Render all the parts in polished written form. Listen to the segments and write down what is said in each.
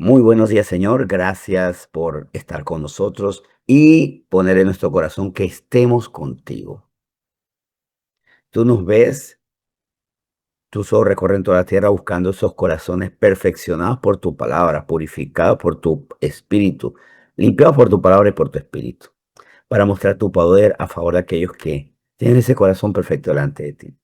Muy buenos días, Señor. Gracias por estar con nosotros y poner en nuestro corazón que estemos contigo. Tú nos ves, tus ojos recorren toda la tierra buscando esos corazones perfeccionados por tu palabra, purificados por tu espíritu, limpiados por tu palabra y por tu espíritu, para mostrar tu poder a favor de aquellos que tienen ese corazón perfecto delante de ti.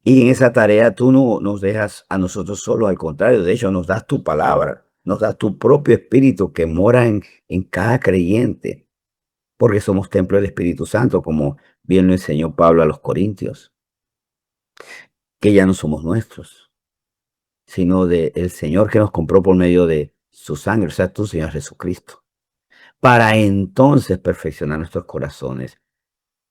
Y en esa tarea tú no nos dejas a nosotros solos, al contrario, de hecho nos das tu palabra, nos das tu propio espíritu que mora en cada creyente, porque somos templo del Espíritu Santo, como bien lo enseñó Pablo a los Corintios, que ya no somos nuestros, sino del Señor que nos compró por medio de su sangre, o sea, tu Señor Jesucristo, para entonces perfeccionar nuestros corazones.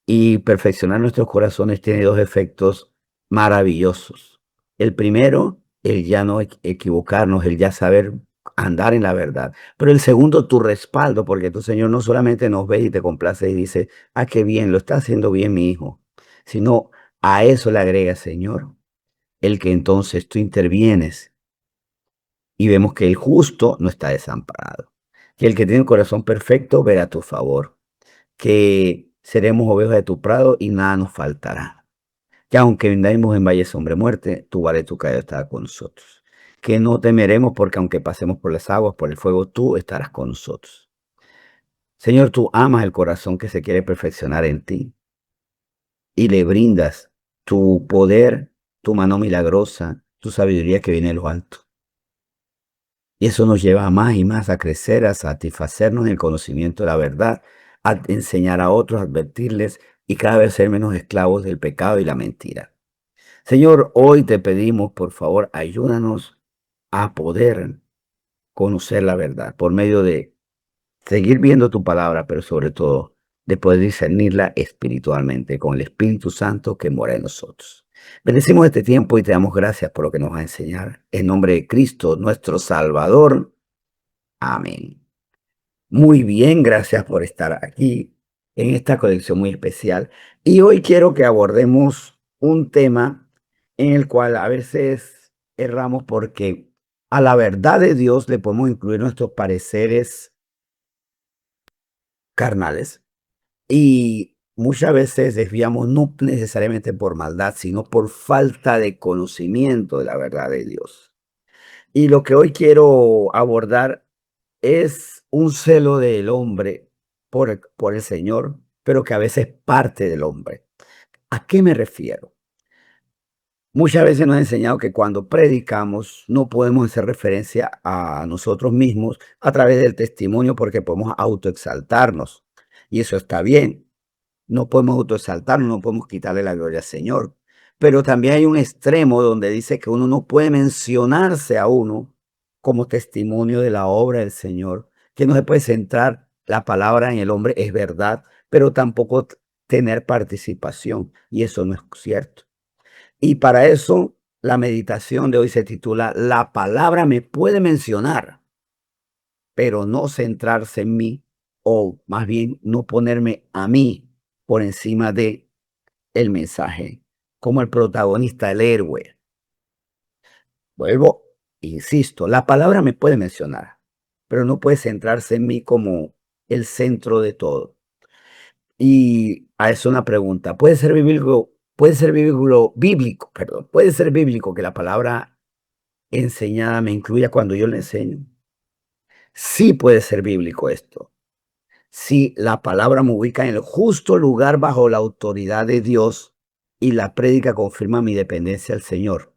Y perfeccionar nuestros corazones tiene dos efectos maravillosos. El primero, el ya no equivocarnos, el ya saber andar en la verdad. Pero el segundo, tu respaldo, porque tu Señor no solamente nos ve y te complace y dice, ah, qué bien, lo está haciendo bien mi hijo, sino a eso le agrega, Señor, el que entonces tú intervienes y vemos que el justo no está desamparado, que el que tiene un corazón perfecto verá tu favor, que seremos ovejas de tu prado y nada nos faltará. Que aunque andemos en valle sombra de muerte, tu vara y tu callado estará con nosotros. Que no temeremos porque aunque pasemos por las aguas, por el fuego, tú estarás con nosotros. Señor, tú amas el corazón que se quiere perfeccionar en ti y le brindas tu poder, tu mano milagrosa, tu sabiduría que viene de lo alto. Y eso nos lleva más y más a crecer, a satisfacernos en el conocimiento de la verdad, a enseñar a otros, a advertirles y cada vez ser menos esclavos del pecado y la mentira. Señor, hoy te pedimos, por favor, ayúdanos a poder conocer la verdad por medio de seguir viendo tu palabra, pero sobre todo de poder discernirla espiritualmente con el Espíritu Santo que mora en nosotros. Bendecimos este tiempo y te damos gracias por lo que nos va a enseñar. En nombre de Cristo, nuestro Salvador. Amén. Muy bien, gracias por estar aquí en esta colección muy especial. Y hoy quiero que abordemos un tema en el cual a veces erramos porque a la verdad de Dios le podemos incluir nuestros pareceres carnales y muchas veces desviamos no necesariamente por maldad, sino por falta de conocimiento de la verdad de Dios. Y lo que hoy quiero abordar es un celo del hombre por el Señor, pero que a veces parte del hombre. ¿A qué me refiero? Muchas veces nos han enseñado que cuando predicamos no podemos hacer referencia a nosotros mismos a través del testimonio porque podemos autoexaltarnos. Y eso está bien. No podemos autoexaltarnos, no podemos quitarle la gloria al Señor. Pero también hay un extremo donde dice que uno no puede mencionarse a uno como testimonio de la obra del Señor, que no se puede centrar la palabra en el hombre, es verdad, pero tampoco tener participación. Y eso no es cierto. Y para eso la meditación de hoy se titula La palabra me puede mencionar, pero no centrarse en mí, o más bien no ponerme a mí por encima de el mensaje, como el protagonista, el héroe. Vuelvo, insisto, la palabra me puede mencionar, pero no puede centrarse en mí como el centro de todo. Y a eso una pregunta, puede ser bíblico que la palabra enseñada me incluya cuando yo le enseño? Sí puede ser bíblico esto. Si la palabra me ubica en el justo lugar bajo la autoridad de Dios y la prédica confirma mi dependencia al Señor.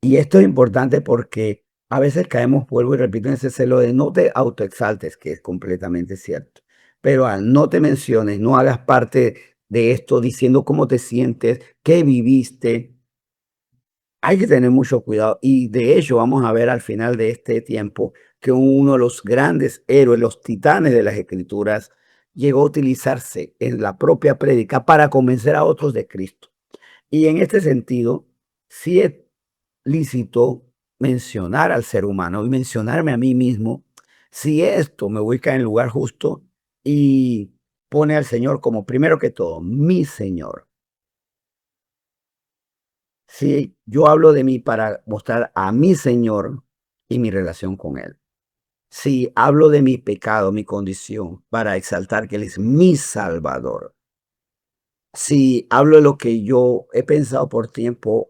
Y esto es importante porque a veces caemos, vuelvo y repito, en ese celo de no te autoexaltes, que es completamente cierto. Pero al no te menciones, no hagas parte de esto diciendo cómo te sientes, qué viviste. Hay que tener mucho cuidado y de hecho vamos a ver al final de este tiempo que uno de los grandes héroes, los titanes de las escrituras, llegó a utilizarse en la propia prédica para convencer a otros de Cristo. Y en este sentido, sí es lícito mencionar al ser humano y mencionarme a mí mismo si esto me ubica en el lugar justo y pone al Señor como primero que todo, mi Señor. Si yo hablo de mí para mostrar a mi Señor, y mi relación con Él. Si hablo de mi pecado, mi condición, para exaltar que Él es mi Salvador. Si hablo de lo que yo he pensado por tiempo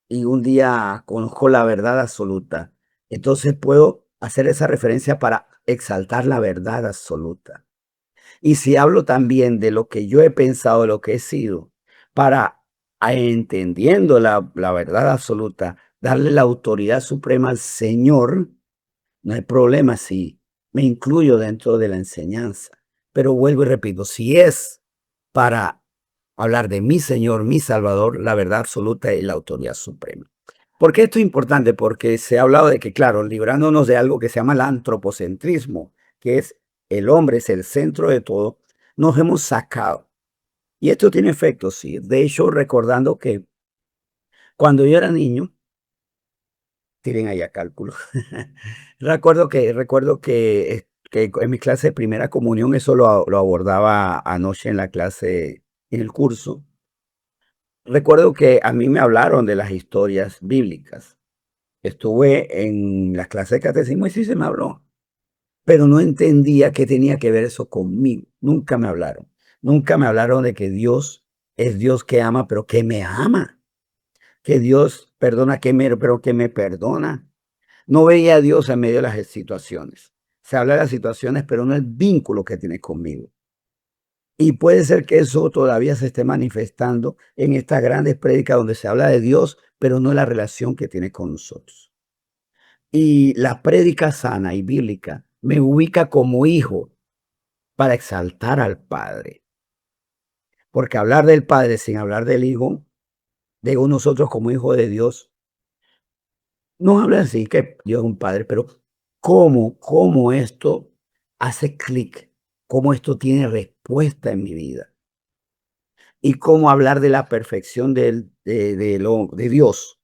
y un día conozco la verdad absoluta, entonces puedo hacer esa referencia para exaltar la verdad absoluta. Y si hablo también de lo que yo he pensado, de lo que he sido, para, entendiendo la verdad absoluta, darle la autoridad suprema al Señor, no hay problema si me incluyo dentro de la enseñanza. Pero vuelvo y repito, si es para hablar de mi Señor, mi Salvador, la verdad absoluta y la autoridad suprema. ¿Por qué esto es importante? Porque se ha hablado de que, claro, librándonos de algo que se llama el antropocentrismo, que es el hombre es el centro de todo, nos hemos sacado. Y esto tiene efecto, sí. De hecho, recordando que cuando yo era niño, tiren allá cálculo. recuerdo que en mi clase de primera comunión, eso lo abordaba anoche en la clase, en el curso. Recuerdo que a mí me hablaron de las historias bíblicas. Estuve en la clase de catecismo y sí se me habló, pero no entendía qué tenía que ver eso conmigo. Nunca me hablaron. Nunca me hablaron de que Dios es Dios que ama, pero que me ama. Que Dios perdona, pero que me perdona. No veía a Dios en medio de las situaciones. Se habla de las situaciones, pero no el vínculo que tiene conmigo. Y puede ser que eso todavía se esté manifestando en estas grandes prédicas donde se habla de Dios, pero no la relación que tiene con nosotros. Y la prédica sana y bíblica me ubica como hijo para exaltar al Padre. Porque hablar del Padre sin hablar del Hijo, digo nosotros como hijos de Dios, no habla así que Dios es un Padre, pero cómo esto hace clic, cómo esto tiene respuesta en mi vida. Y cómo hablar de la perfección de Dios,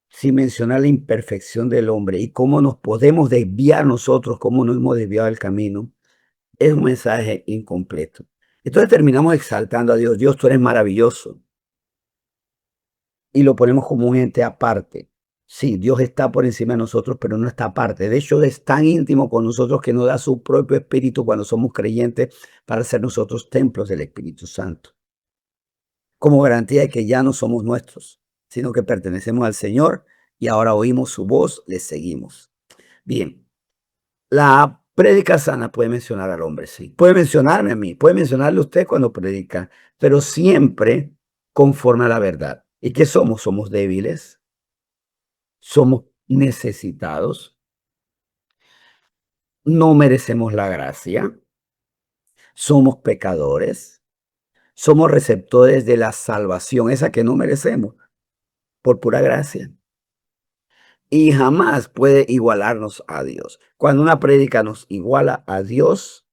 sin mencionar la imperfección del hombre, y cómo nos podemos desviar nosotros, cómo nos hemos desviado del camino, es un mensaje incompleto. Entonces terminamos exaltando a Dios. Dios, tú eres maravilloso. Y lo ponemos como un ente aparte. Sí, Dios está por encima de nosotros, pero no está aparte. De hecho, es tan íntimo con nosotros que nos da su propio Espíritu cuando somos creyentes para ser nosotros templos del Espíritu Santo, como garantía de que ya no somos nuestros, sino que pertenecemos al Señor y ahora oímos su voz, le seguimos. Bien, la prédica sana puede mencionar al hombre, sí. Puede mencionarme a mí, puede mencionarle a usted cuando predica, pero siempre conforme a la verdad. ¿Y qué somos? Somos débiles, somos necesitados, no merecemos la gracia, somos pecadores, somos receptores de la salvación, esa que no merecemos, por pura gracia. Y jamás puede igualarnos a Dios. Cuando una prédica nos iguala a Dios,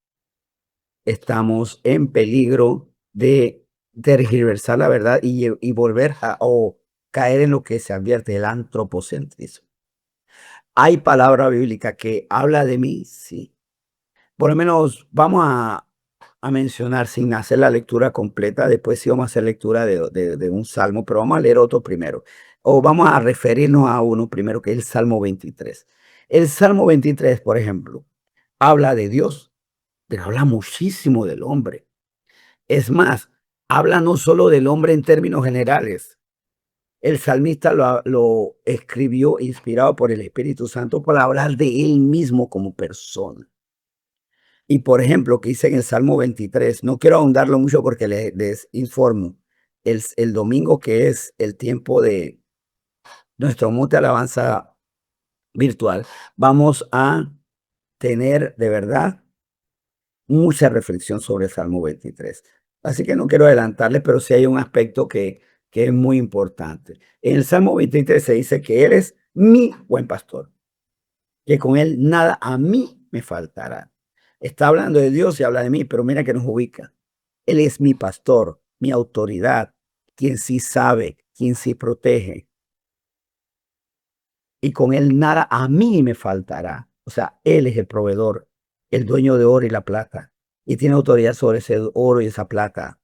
estamos en peligro de tergiversar la verdad y volver o caer en lo que se advierte el antropocentrismo. ¿Hay palabra bíblica que habla de mí? Sí. Por lo menos vamos a mencionar sin hacer la lectura completa. Después sí vamos a hacer lectura de un salmo, pero vamos a leer otro primero. O vamos a referirnos a uno primero, que es el Salmo 23. El Salmo 23, por ejemplo, habla de Dios, pero habla muchísimo del hombre. Es más, habla no solo del hombre en términos generales. El salmista lo escribió inspirado por el Espíritu Santo para hablar de él mismo como persona. Y por ejemplo, que dice en el Salmo 23, no quiero ahondarlo mucho porque les informo, el domingo que es el tiempo de nuestro monte de alabanza virtual, vamos a tener de verdad mucha reflexión sobre el Salmo 23. Así que no quiero adelantarles, pero sí hay un aspecto que es muy importante. En el Salmo 23 se dice que Él es mi buen pastor, que con Él nada a mí me faltará. Está hablando de Dios y habla de mí, pero mira que nos ubica. Él es mi pastor, mi autoridad, quien sí sabe, quien sí protege. Y con Él nada a mí me faltará. O sea, Él es el proveedor, el dueño de oro y la plata. Y tiene autoridad sobre ese oro y esa plata.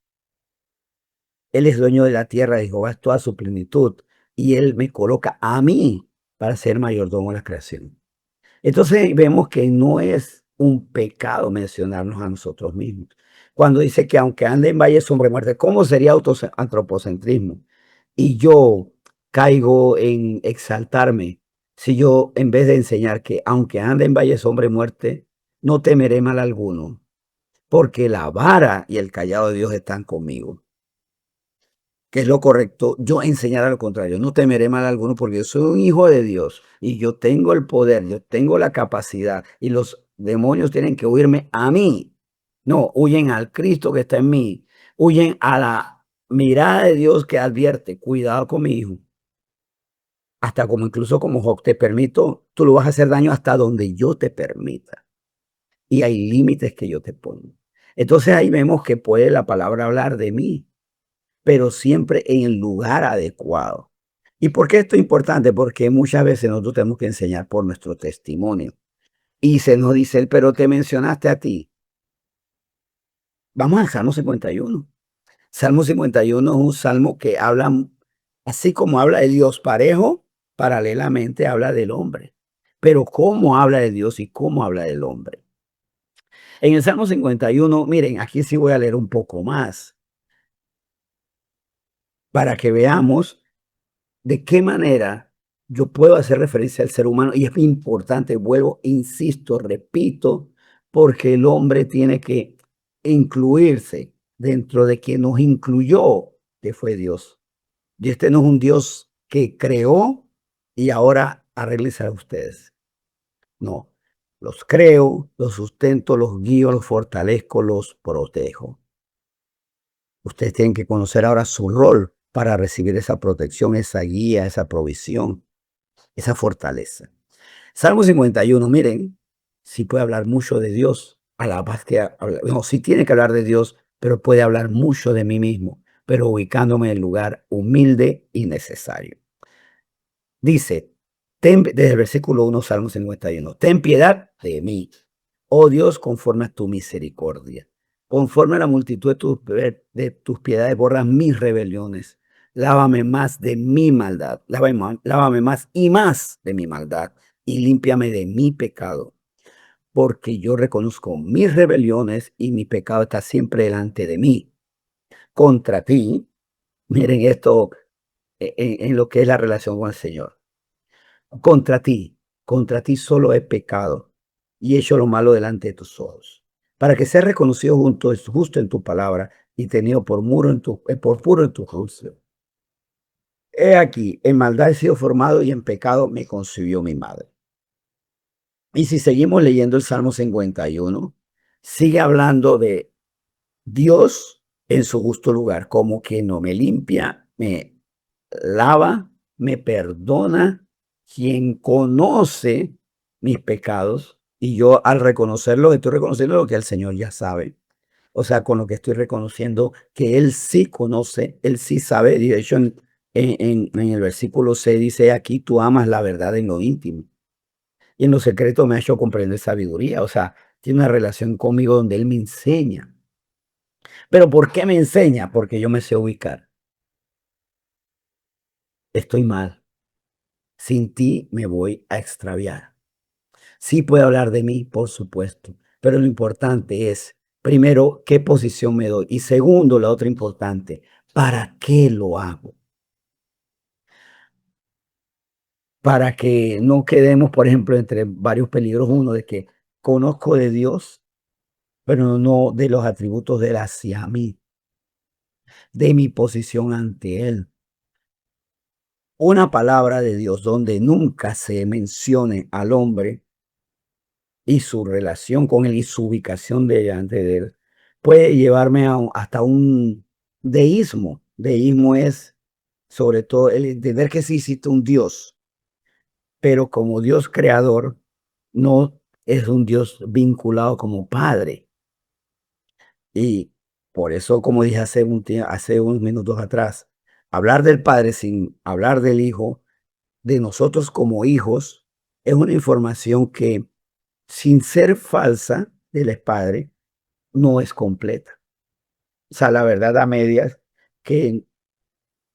Él es dueño de la tierra de Jehová, es toda su plenitud. Y Él me coloca a mí. para ser mayordomo de la creación. Entonces vemos que no es un pecado mencionarnos a nosotros mismos. Cuando dice que aunque ande en valle de sombra de muerte, ¿cómo sería antropocentrismo? Y yo caigo en exaltarme si yo, en vez de enseñar que aunque ande en valle de sombra de muerte, no temeré mal alguno, porque la vara y el callado de Dios están conmigo. Que es lo correcto, yo enseñar a lo contrario, no temeré mal alguno porque yo soy un hijo de Dios y yo tengo el poder, yo tengo la capacidad y los demonios tienen que huirme a mí. No, huyen al Cristo que está en mí, huyen a la mirada de Dios que advierte, cuidado con mi hijo, hasta como incluso como Job, te permito, tú lo vas a hacer daño hasta donde yo te permita y hay límites que yo te pongo. Entonces ahí vemos que puede la palabra hablar de mí, pero siempre en el lugar adecuado. ¿Y por qué esto es importante? Porque muchas veces nosotros tenemos que enseñar por nuestro testimonio. Y se nos dice, pero te mencionaste a ti. Vamos al Salmo 51. Salmo 51 es un salmo que habla, así como habla de Dios parejo, paralelamente habla del hombre. Pero ¿cómo habla de Dios y cómo habla del hombre? En el Salmo 51, miren, aquí sí voy a leer un poco más para que veamos de qué manera yo puedo hacer referencia al ser humano. Y es importante, vuelvo, insisto, repito, porque el hombre tiene que incluirse dentro de quien nos incluyó, que fue Dios. Y este no es un Dios que creó y ahora arréglese a ustedes. No, los creo, los sustento, los guío, los fortalezco, los protejo. Ustedes tienen que conocer ahora su rol para recibir esa protección, esa guía, esa provisión, esa fortaleza. Salmo 51, miren, sí puede hablar mucho de Dios, a la paz que no, sí tiene que hablar de Dios, pero puede hablar mucho de mí mismo, pero ubicándome en el lugar humilde y necesario. Dice, desde el versículo 1, Salmo 51, ten piedad de mí, oh Dios, conforme a tu misericordia. Conforme a la multitud de tus piedades, borra mis rebeliones. Lávame más de mi maldad. Lávame más y más de mi maldad. Y límpiame de mi pecado. Porque yo reconozco mis rebeliones y mi pecado está siempre delante de mí. Contra ti, miren esto en lo que es la relación con el Señor. Contra ti solo he pecado y hecho lo malo delante de tus ojos, para que sea reconocido justo en tu palabra y tenido por puro en tu juicio. He aquí, en maldad he sido formado y en pecado me concibió mi madre. Y si seguimos leyendo el Salmo 51, sigue hablando de Dios en su justo lugar, como que no me limpia, me lava, me perdona, quien conoce mis pecados, y yo al reconocerlo, estoy reconociendo lo que el Señor ya sabe. O sea, con lo que estoy reconociendo que Él sí conoce, Él sí sabe. Y de hecho, en el versículo 6 dice, aquí tú amas la verdad en lo íntimo. Y en lo secreto me ha hecho comprender sabiduría. O sea, tiene una relación conmigo donde Él me enseña. Pero ¿por qué me enseña? Porque yo me sé ubicar. Estoy mal. Sin ti me voy a extraviar. Sí puede hablar de mí, por supuesto, pero lo importante es, primero, qué posición me doy y segundo, la otra importante, ¿para qué lo hago? Para que no quedemos, por ejemplo, entre varios peligros. Uno, de que conozco de Dios, pero no de los atributos de Él hacia mí, de mi posición ante Él. Una palabra de Dios donde nunca se mencione al hombre y su relación con Él y su ubicación delante de Él, puede llevarme hasta un deísmo. Deísmo es, sobre todo, el entender que sí existe un Dios, pero como Dios creador, no es un Dios vinculado como Padre. Y por eso, como dije hace unos minutos atrás, hablar del Padre sin hablar del Hijo, de nosotros como hijos, es una información que, sin ser falsa del Padre, no es completa. O sea, la verdad a medias que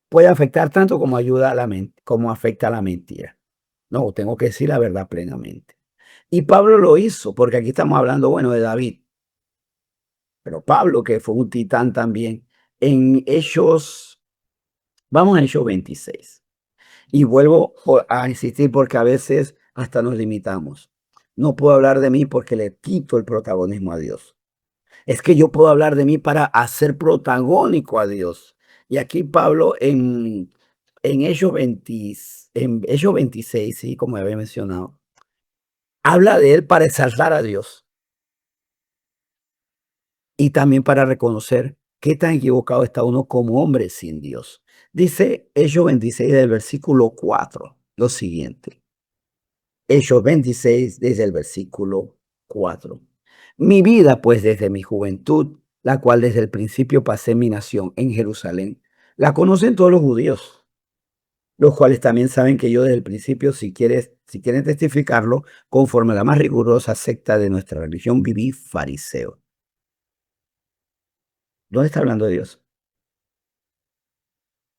puede afectar tanto como ayuda a como afecta a la mentira. No, tengo que decir la verdad plenamente. Y Pablo lo hizo, porque aquí estamos hablando, bueno, de David, pero Pablo, que fue un titán también, en Hechos, vamos a Hechos 26. Y vuelvo a insistir porque a veces hasta nos limitamos. No puedo hablar de mí porque le quito el protagonismo a Dios. Es que yo puedo hablar de mí para hacer protagónico a Dios. Y aquí Pablo en Hechos 20, en Hechos 26, sí, como había mencionado, habla de él para exaltar a Dios y también para reconocer qué tan equivocado está uno como hombre sin Dios. Dice Hechos 26 del versículo 4 lo siguiente. Hechos 26 desde el versículo 4. Mi vida, pues, desde mi juventud, la cual desde el principio pasé en mi nación en Jerusalén, la conocen todos los judíos, los cuales también saben que yo desde el principio, si quieren testificarlo, conforme a la más rigurosa secta de nuestra religión, viví fariseo. ¿Dónde está hablando de Dios?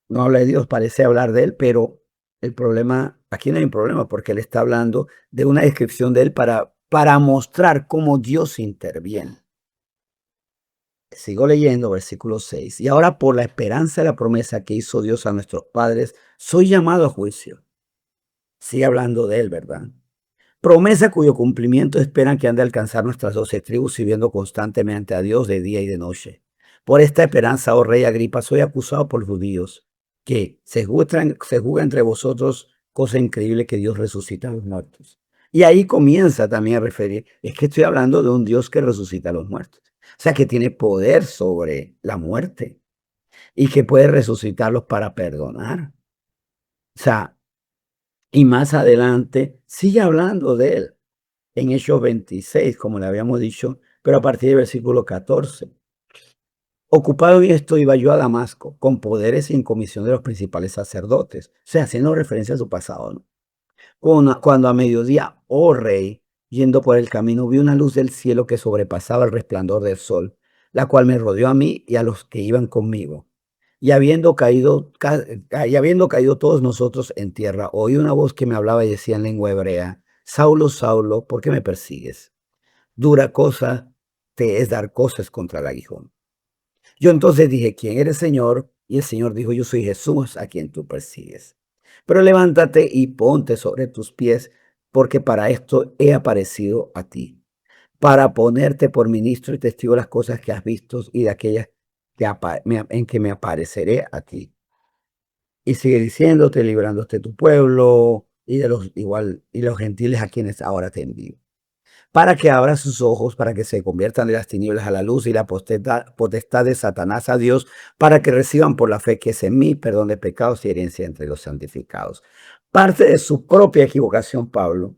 No habla de Dios, parece hablar de él, pero el problema, aquí no hay un problema, porque él está hablando de una descripción de él para mostrar cómo Dios interviene. Sigo leyendo, versículo 6. Y ahora por la esperanza de la promesa que hizo Dios a nuestros padres, soy llamado a juicio. Sigue hablando de él, ¿verdad? Promesa cuyo cumplimiento esperan que han de alcanzar nuestras 12 tribus, sirviendo constantemente a Dios de día y de noche. Por esta esperanza, oh rey Agripa, soy acusado por judíos, que se juzga entre vosotros cosa increíble que Dios resucita a los muertos. Y ahí comienza también a referir, es que estoy hablando de un Dios que resucita a los muertos. O sea, que tiene poder sobre la muerte y que puede resucitarlos para perdonar. O sea, y más adelante sigue hablando de él en Hechos 26, como le habíamos dicho, pero a partir del versículo 14. Ocupado en esto iba yo a Damasco, con poderes y en comisión de los principales sacerdotes. O sea, haciendo referencia a su pasado, ¿no? Cuando a mediodía, oh rey, yendo por el camino, vi una luz del cielo que sobrepasaba el resplandor del sol, la cual me rodeó a mí y a los que iban conmigo. Y habiendo caído todos nosotros en tierra, oí una voz que me hablaba y decía en lengua hebrea, Saulo, Saulo, ¿por qué me persigues? Dura cosa te es dar cosas contra el aguijón. Yo entonces dije, ¿quién eres, Señor? Y el Señor dijo, yo soy Jesús a quien tú persigues. Pero levántate y ponte sobre tus pies, porque para esto he aparecido a ti, para ponerte por ministro y testigo de las cosas que has visto y de aquellas en que me apareceré a ti. Y sigue diciéndote, librándote de tu pueblo y de los igual y los gentiles a quienes ahora te envío, para que abra sus ojos, para que se conviertan de las tinieblas a la luz y la potestad de Satanás a Dios, para que reciban por la fe que es en mí perdón de pecados y herencia entre los santificados. Parte de su propia equivocación, Pablo,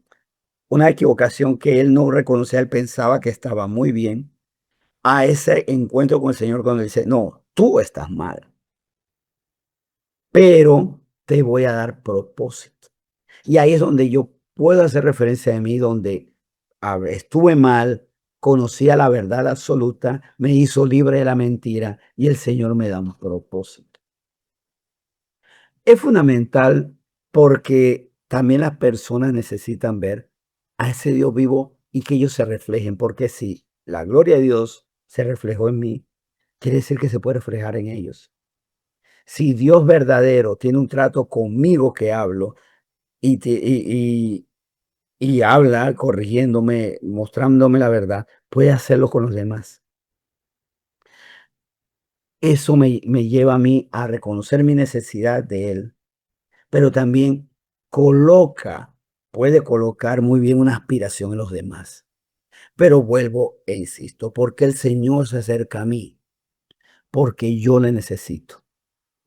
una equivocación que él no reconocía, él pensaba que estaba muy bien, a ese encuentro con el Señor cuando dice, no, tú estás mal, pero te voy a dar propósito. Y ahí es donde yo puedo hacer referencia de mí, donde estuve mal, conocía la verdad absoluta, me hizo libre de la mentira y el Señor me da un propósito. Es fundamental porque también las personas necesitan ver a ese Dios vivo y que ellos se reflejen, porque si la gloria de Dios se reflejó en mí, quiere decir que se puede reflejar en ellos. Si Dios verdadero tiene un trato conmigo que hablo y habla corrigiéndome, mostrándome la verdad, puede hacerlo con los demás. Eso me lleva a mí a reconocer mi necesidad de Él, pero también coloca, puede colocar muy bien una aspiración en los demás. Pero vuelvo e insisto, porque el Señor se acerca a mí, porque yo le necesito.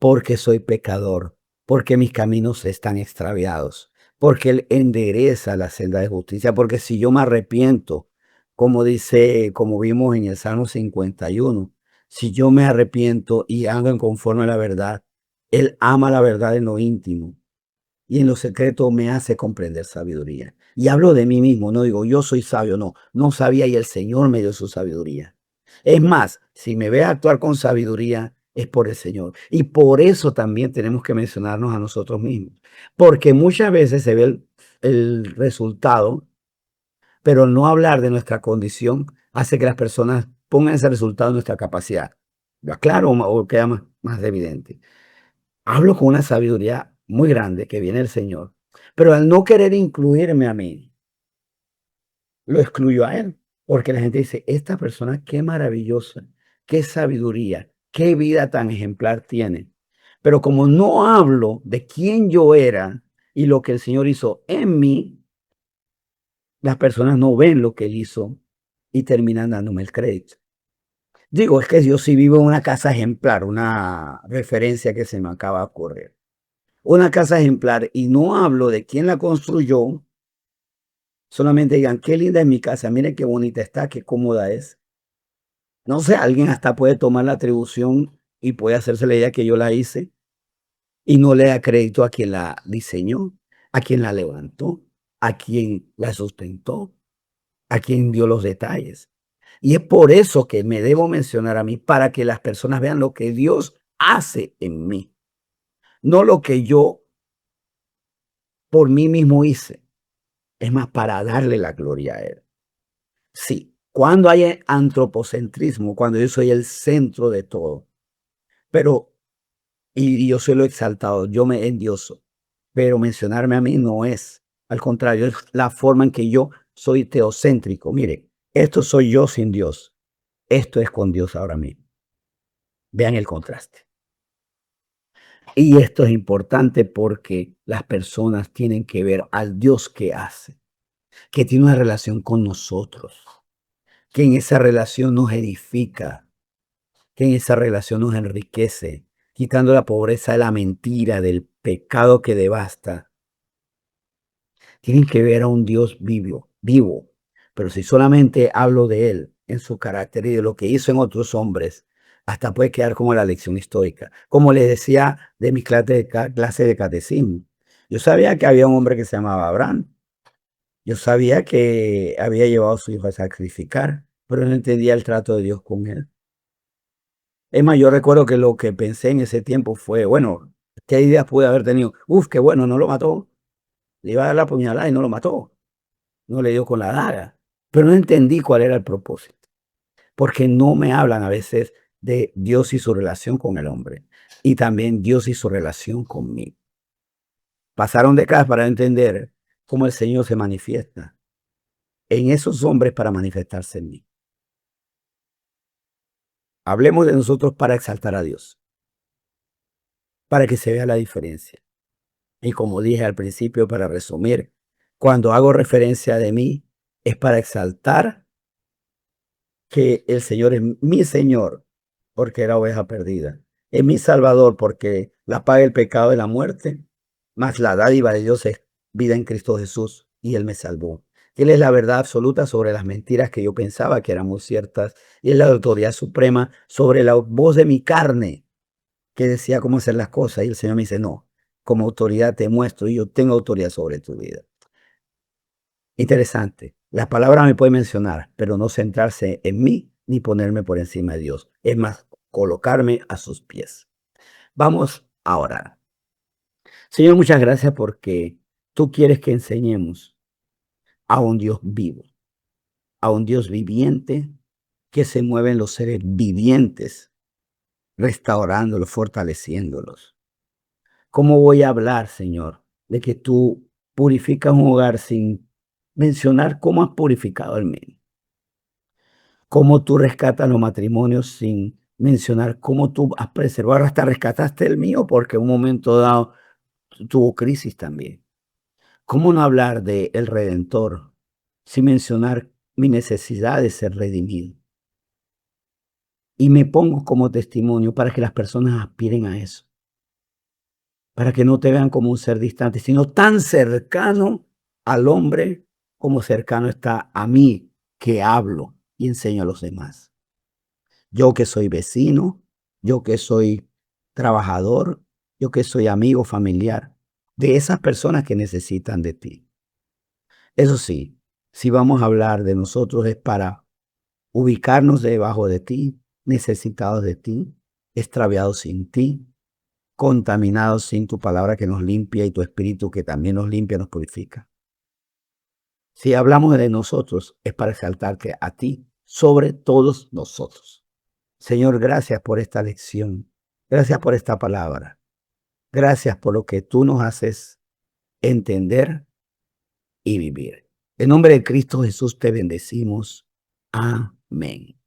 Porque soy pecador, porque mis caminos están extraviados, porque Él endereza la senda de justicia, porque si yo me arrepiento, como dice, como vimos en el Salmo 51, si yo me arrepiento y hago en conforme a la verdad, Él ama la verdad en lo íntimo y en lo secreto me hace comprender sabiduría. Y hablo de mí mismo, no digo yo soy sabio, no, no sabía y el Señor me dio su sabiduría. Es más, si me ve actuar con sabiduría, es por el Señor. Y por eso también tenemos que mencionarnos a nosotros mismos. Porque muchas veces se ve el resultado, pero no hablar de nuestra condición hace que las personas pongan ese resultado en nuestra capacidad. ¿Lo aclaro o queda más evidente? Hablo con una sabiduría muy grande que viene del Señor, pero al no querer incluirme a mí, lo excluyo a Él, porque la gente dice, esta persona qué maravillosa, qué sabiduría, qué vida tan ejemplar tiene. Pero como no hablo de quién yo era y lo que el Señor hizo en mí, las personas no ven lo que Él hizo y terminan dándome el crédito. Digo, es que yo sí vivo en una casa ejemplar, una referencia que se me acaba de ocurrir. Una casa ejemplar y no hablo de quién la construyó, solamente digan, qué linda es mi casa, miren qué bonita está, qué cómoda es. No sé, alguien hasta puede tomar la atribución y puede hacerse la idea que yo la hice y no le da crédito a quien la diseñó, a quien la levantó, a quien la sustentó, a quien dio los detalles. Y es por eso que me debo mencionar a mí, para que las personas vean lo que Dios hace en mí, no lo que yo por mí mismo hice. Es más, para darle la gloria a Él. Sí, cuando hay antropocentrismo, cuando yo soy el centro de todo, pero, y yo soy lo exaltado, yo me endioso, pero mencionarme a mí no es, al contrario, es la forma en que yo soy teocéntrico. Mire, esto soy yo sin Dios, esto es con Dios ahora mismo. Vean el contraste. Y esto es importante porque las personas tienen que ver al Dios que hace, que tiene una relación con nosotros, que en esa relación nos edifica, que en esa relación nos enriquece, quitando la pobreza de la mentira, del pecado que devasta. Tienen que ver a un Dios vivo. Pero si solamente hablo de Él, en su carácter y de lo que hizo en otros hombres, hasta puede quedar como la lección histórica. Como les decía de mi clase de catecismo. Yo sabía que había un hombre que se llamaba Abraham. Yo sabía que había llevado a su hijo a sacrificar, pero no entendía el trato de Dios con él. Es más, yo recuerdo que lo que pensé en ese tiempo fue, bueno, ¿qué ideas pude haber tenido? Uf, qué bueno, no lo mató. Le iba a dar la puñalada y no lo mató. No le dio con la daga. Pero no entendí cuál era el propósito. Porque no me hablan a veces de Dios y su relación con el hombre. Y también Dios y su relación conmigo. Pasaron décadas para entender cómo el Señor se manifiesta en esos hombres para manifestarse en mí. Hablemos de nosotros para exaltar a Dios, para que se vea la diferencia. Y como dije al principio, para resumir, cuando hago referencia de mí, es para exaltar que el Señor es mi Señor, porque era oveja perdida. Es mi Salvador, porque la paga del pecado de la muerte, más la dádiva de Dios es vida en Cristo Jesús, y Él me salvó. Él es la verdad absoluta sobre las mentiras que yo pensaba que eran muy ciertas, y es la autoridad suprema sobre la voz de mi carne, que decía cómo hacer las cosas, y el Señor me dice, no, como autoridad te muestro, y yo tengo autoridad sobre tu vida. Interesante. La palabra me puede mencionar, pero no centrarse en mí ni ponerme por encima de Dios. Es más, colocarme a sus pies. Vamos a orar. Señor, muchas gracias porque tú quieres que enseñemos a un Dios vivo, a un Dios viviente que se mueve en los seres vivientes, restaurándolos, fortaleciéndolos. ¿Cómo voy a hablar, Señor, de que tú purificas un hogar sin mencionar cómo has purificado el mío? ¿Cómo tú rescatas los matrimonios sin mencionar cómo tú has preservado? Hasta rescataste el mío porque en un momento dado tuvo crisis también. ¿Cómo no hablar de el Redentor sin mencionar mi necesidad de ser redimido? Y me pongo como testimonio para que las personas aspiren a eso, para que no te vean como un ser distante, sino tan cercano al hombre como cercano está a mí, que hablo y enseño a los demás. Yo que soy vecino, yo que soy trabajador, yo que soy amigo familiar de esas personas que necesitan de ti. Eso sí, si vamos a hablar de nosotros es para ubicarnos debajo de ti, necesitados de ti, extraviados sin ti, contaminados sin tu palabra que nos limpia y tu espíritu que también nos limpia, nos purifica. Si hablamos de nosotros, es para exaltarte a ti sobre todos nosotros. Señor, gracias por esta lección. Gracias por esta palabra. Gracias por lo que tú nos haces entender y vivir. En nombre de Cristo Jesús te bendecimos. Amén.